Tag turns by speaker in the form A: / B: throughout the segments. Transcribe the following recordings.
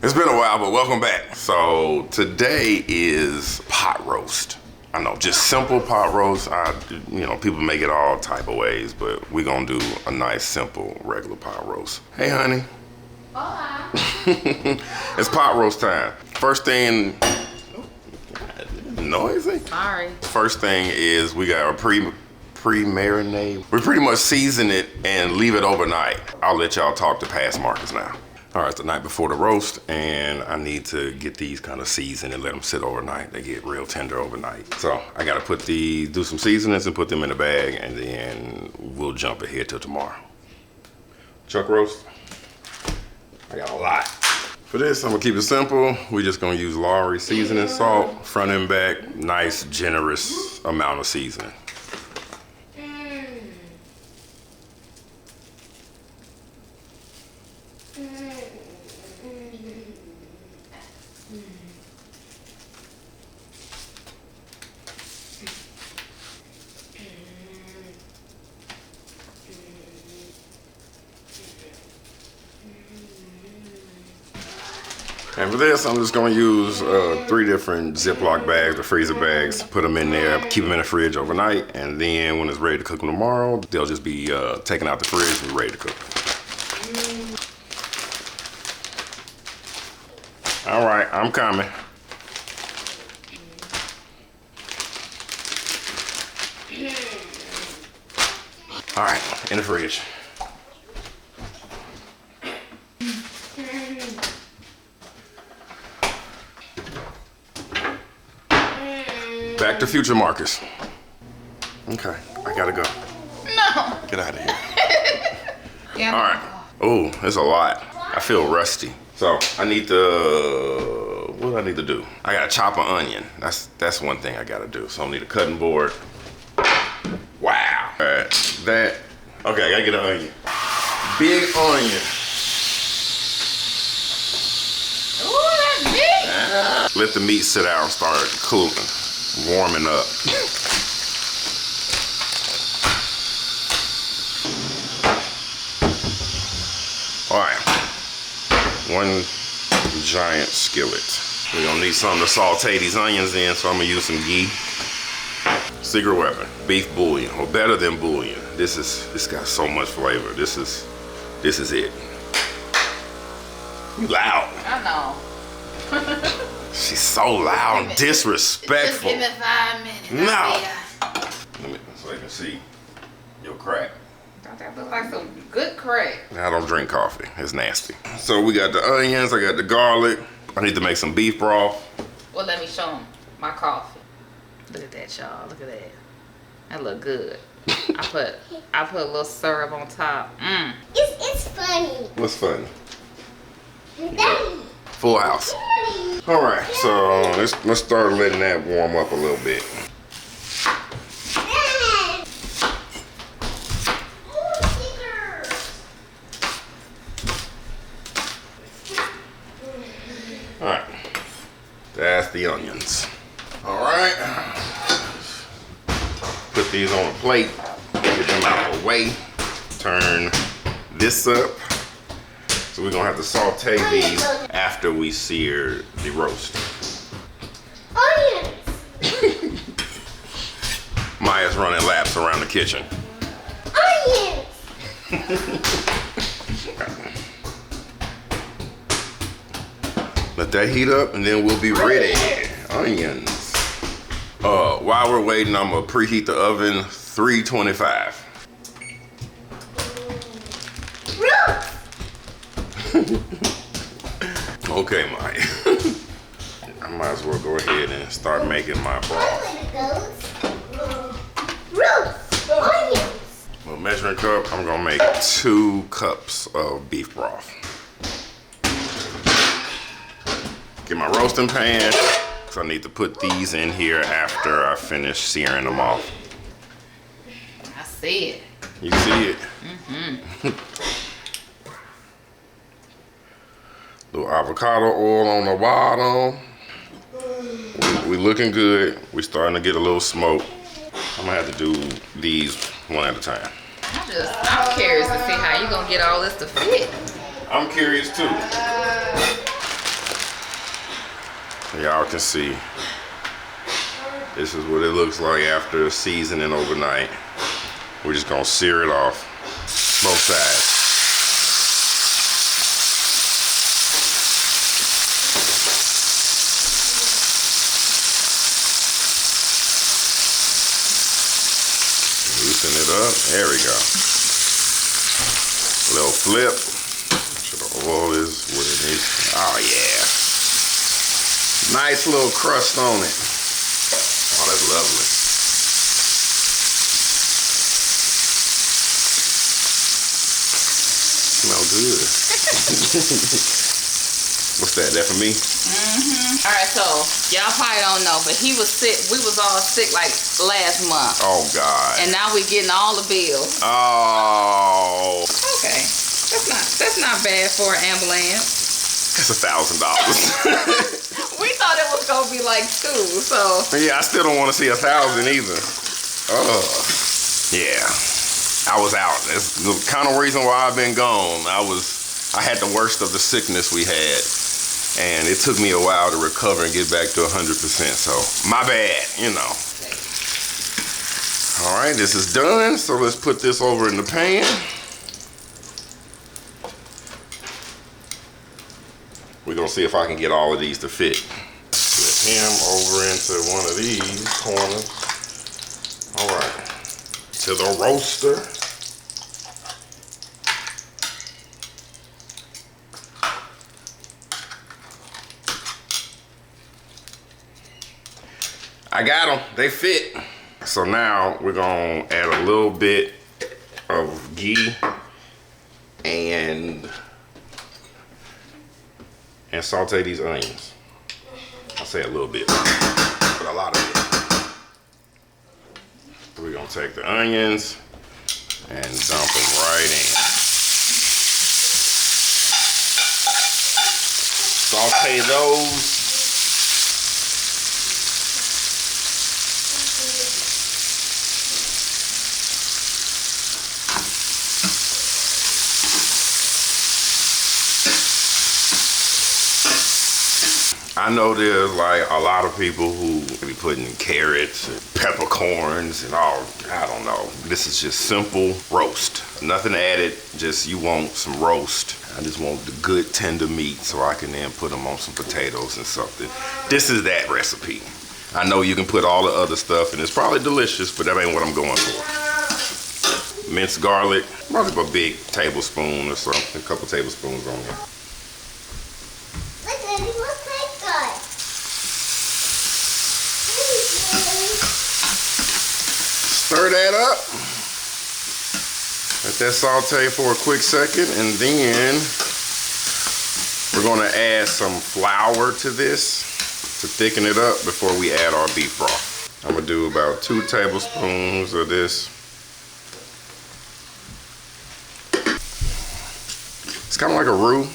A: It's been a while, but welcome back. So today is pot roast. I know, just simple pot roast. People make it all type of ways, but we're gonna do a nice, simple, regular pot roast. Hey, honey.
B: Hola.
A: It's pot roast time. First thing, noisy.
B: Sorry.
A: First thing is we got our pre-marinade. We pretty much season it and leave it overnight. I'll let y'all talk to past markers now. All right, it's the night before the roast, and I need to get these kind of seasoned and let them sit overnight. They get real tender overnight. So I gotta do some seasonings and put them in a bag, and then we'll jump ahead till tomorrow. Chuck roast, I got a lot. For this, I'm gonna keep it simple. We're just gonna use Lowry seasoning salt, front and back, nice, generous amount of seasoning. And for this, I'm just gonna use 3 different Ziploc bags, the freezer bags, put them in there, keep them in the fridge overnight, and then when it's ready to cook them tomorrow, they'll just be taken out the fridge and ready to cook. All right, I'm coming. All right, in the fridge. Back to future markers. Okay, I gotta go.
B: No.
A: Get out of here.
B: Yeah.
A: All right. Oh, there's a lot. I feel rusty. So I need to, what do I need to do? I gotta chop an onion. That's one thing I gotta do. So I need a cutting board. Wow. All right, okay, I gotta get an onion. Big onion.
B: Ooh, that's big.
A: Let the meat sit out and start cooling, warming up. All right, 1 giant skillet. We're gonna need something to saute these onions in, so I'm gonna use some ghee. Secret weapon, beef bouillon, or better than bouillon. This got so much flavor. This is it. You loud.
B: I know.
A: She's so loud, disrespectful.
B: Just give me 5 minutes.
A: No. Let me, so you can see your crack.
B: Don't that look like some good crack?
A: I don't drink coffee. It's nasty. So we got the onions. I got the garlic. I need to make some beef broth.
B: Well, let me show them my coffee. Look at that, y'all. Look at that. That look good. I put a little syrup on top.
C: It's funny.
A: What's funny?
C: Daddy.
A: Full house. All right, so let's start letting that warm up a little bit. All right, that's the onions. All right, put these on a plate, get them out of the way, turn this up. So we're gonna have to saute these after we sear the roast.
C: Onions.
A: Maya's running laps around the kitchen.
C: Onions.
A: Let that heat up and then we'll be ready. Onions. While we're waiting, I'm gonna preheat the oven 325. Okay, Maya. I might as well go ahead and start making my broth.
C: Onions.
A: A measuring cup, I'm gonna make 2 cups of beef broth. Get my roasting pan, because I need to put these in here after I finish searing them off.
B: I see it.
A: You see it? Little avocado oil on the bottom. We looking good. We starting to get a little smoke. I'm gonna have to do these one at a time.
B: I'm curious to see how you gonna get all this to fit.
A: I'm curious too. Y'all can see. This is what it looks like after seasoning overnight. We're just gonna sear it off, both sides. Loosen it up, there we go. Little flip. Sure the oil is what it needs. Oh yeah. Nice little crust on it. Oh, that's lovely. Smell good. What's that? That for me?
B: All right, so y'all probably don't know, but he was sick. We was all sick like last month.
A: Oh God.
B: And now we getting all the bills.
A: Oh.
B: Okay, that's not bad for an ambulance.
A: That's $1,000.
B: We thought it was gonna be like $2, so.
A: Yeah, I still don't want to see 1,000 either. Oh. Yeah. I was out. That's the kind of reason why I've been gone. I had the worst of the sickness we had. And it took me a while to recover and get back to 100%. So, my bad, you know. All right, this is done. So let's put this over in the pan. We're gonna see if I can get all of these to fit. Put him over into one of these corners. All right, to the roaster. I got them, they fit. So now we're gonna add a little bit of ghee and saute these onions. I'll say a little bit, but a lot of it. So we're gonna take the onions and dump them right in. Saute those. I know there's like a lot of people who be putting carrots and peppercorns and all, I don't know. This is just simple roast. Nothing added, just you want some roast. I just want the good tender meat so I can then put them on some potatoes and something. This is that recipe. I know you can put all the other stuff and it's probably delicious, but that ain't what I'm going for. Minced garlic, probably a big tablespoon or something, a couple tablespoons on there. Stir that up. Let that saute for a quick second, and then we're gonna add some flour to this to thicken it up before we add our beef broth. I'm gonna do about 2 tablespoons of this. It's kind of like a roux.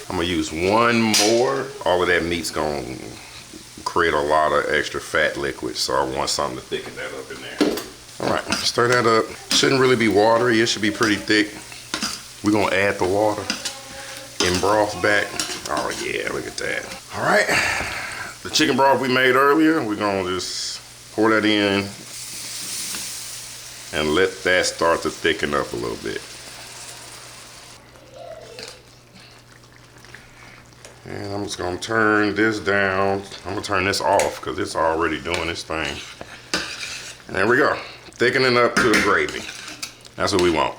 A: I'm gonna use 1 more. All of that meat's gonna create a lot of extra fat liquid, so I want something to thicken that up in there. All right, stir that up. Shouldn't really be watery, it should be pretty thick. We're gonna add the water and broth back. Oh yeah, look at that. All right, the chicken broth we made earlier, we're gonna just pour that in and let that start to thicken up a little bit. And I'm just gonna turn this down. I'm gonna turn this off because it's already doing its thing. And there we go. Thickening up to the gravy. That's what we want.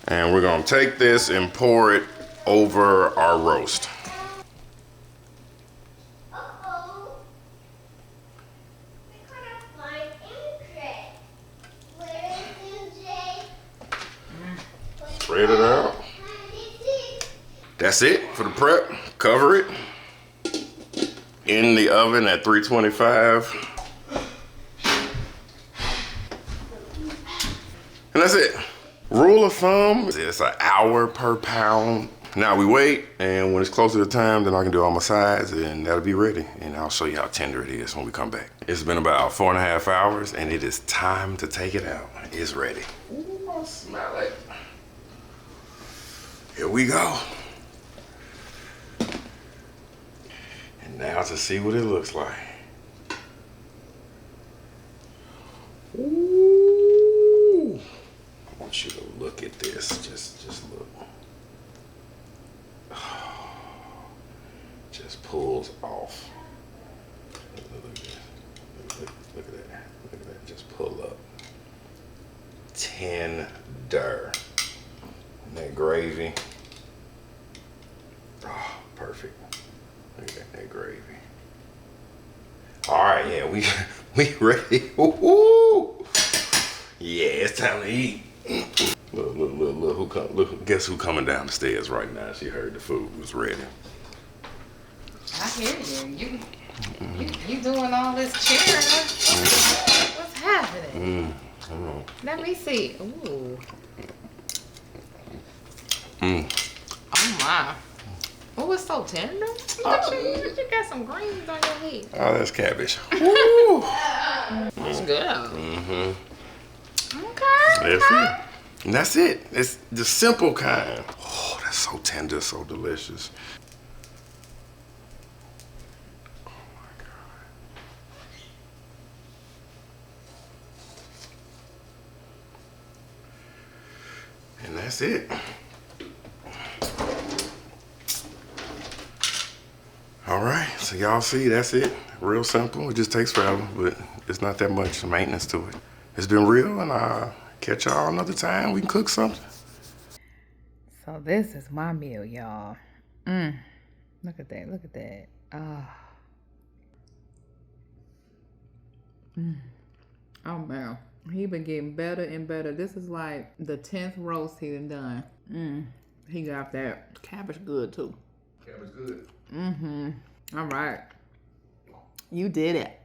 A: And we're gonna take this and pour it over our roast. Spread it out. That's it for the prep. Cover it in the oven at 325. And that's it. Rule of thumb, it's an hour per pound. Now we wait, and when it's closer to time, then I can do all my sides, and that'll be ready. And I'll show you how tender it is when we come back. It's been about 4.5 hours, and it is time to take it out. It's ready. Ooh, I smell it. Here we go. Now to see what it looks like. Ooh. I want you to look at this. Just look. Just pulls off. Look at this. Look at that. Look at that. Just pull up. Tender. And that gravy. Oh, perfect. Look at that gravy. All right, yeah, we ready. Ooh. Yeah, it's time to eat. Look, who come? Look, guess who coming down the stairs right now? She heard the food was ready.
B: I hear you. You doing all this cheering? What's happening? Let me see. Ooh. Oh my. Oh, it's so tender. Look at you. You got some greens on your head.
A: Oh, that's cabbage. Woo.
B: It's good. Okay.
A: That's it. And that's it. It's the simple kind. Oh, that's so tender, so delicious. Oh my God. And that's it. All right, so y'all see, that's it. Real simple. It just takes forever, but it's not that much maintenance to it. It's been real, and I'll catch y'all another time. We can cook something.
B: So this is my meal, y'all. Look at that. Look at that. Oh man, he been getting better and better. This is like the 10th roast he done. He got that cabbage good too.
A: Cabbage good.
B: All right. You did it.